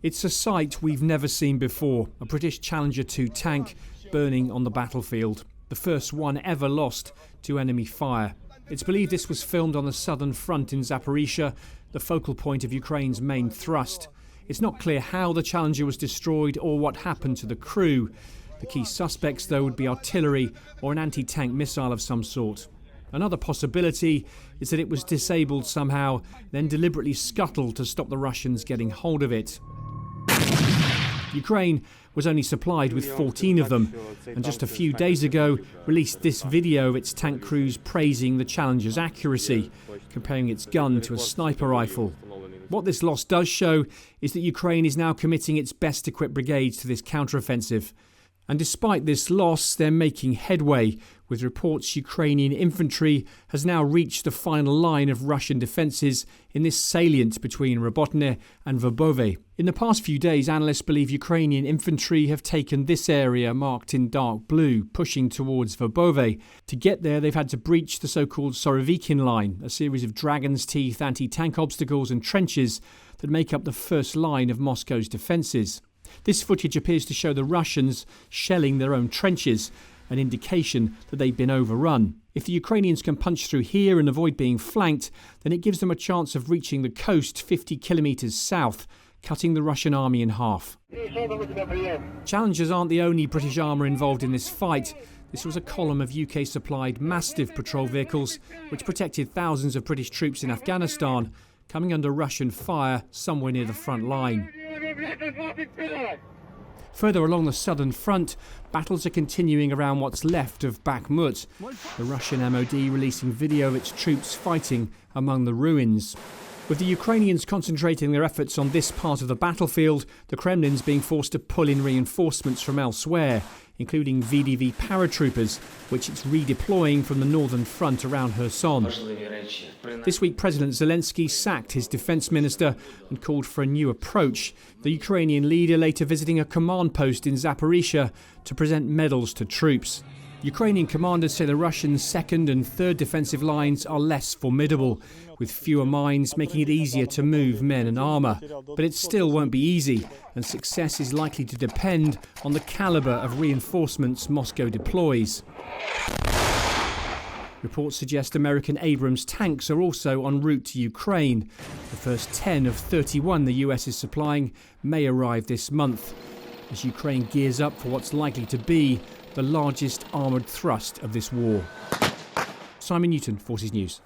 It's a sight we've never seen before, a British Challenger 2 tank burning on the battlefield, the first one ever lost to enemy fire. It's believed this was filmed on the southern front in Zaporizhzhia, the focal point of Ukraine's main thrust. It's not clear how the Challenger was destroyed or what happened to the crew. The key suspects, though, would be artillery or an anti-tank missile of some sort. Another possibility is that it was disabled somehow, then deliberately scuttled to stop the Russians getting hold of it. Ukraine was only supplied with 14 of them, and just a few days ago released this video of its tank crews praising the Challenger's accuracy, comparing its gun to a sniper rifle. What this loss does show is that Ukraine is now committing its best equipped brigades to this counteroffensive. And despite this loss, they're making headway, with reports Ukrainian infantry has now reached the final line of Russian defences in this salient between Robotne and Verbove. In the past few days, analysts believe Ukrainian infantry have taken this area marked in dark blue, pushing towards Verbove. To get there, they've had to breach the so-called Sorovikin line, a series of dragon's teeth anti-tank obstacles and trenches that make up the first line of Moscow's defences. This footage appears to show the Russians shelling their own trenches, an indication that they've been overrun. If the Ukrainians can punch through here and avoid being flanked, then it gives them a chance of reaching the coast 50 kilometres south, cutting the Russian army in half. Challengers aren't the only British armour involved in this fight. This was a column of UK-supplied Mastiff patrol vehicles which protected thousands of British troops in Afghanistan, coming under Russian fire somewhere near the front line. Further along the southern front, battles are continuing around what's left of Bakhmut, the Russian MOD releasing video of its troops fighting among the ruins. With the Ukrainians concentrating their efforts on this part of the battlefield, the Kremlin's being forced to pull in reinforcements from elsewhere, including VDV paratroopers, which it's redeploying from the northern front around Kherson. This week, President Zelensky sacked his defense minister and called for a new approach. The Ukrainian leader later visiting a command post in Zaporizhzhia to present medals to troops. Ukrainian commanders say the Russian second and third defensive lines are less formidable, with fewer mines making it easier to move men and armour. But it still won't be easy, and success is likely to depend on the calibre of reinforcements Moscow deploys. Reports suggest American Abrams tanks are also en route to Ukraine. The first 10 of 31 the US is supplying may arrive this month, as Ukraine gears up for what's likely to be the largest armoured thrust of this war. Simon Newton, Forces News.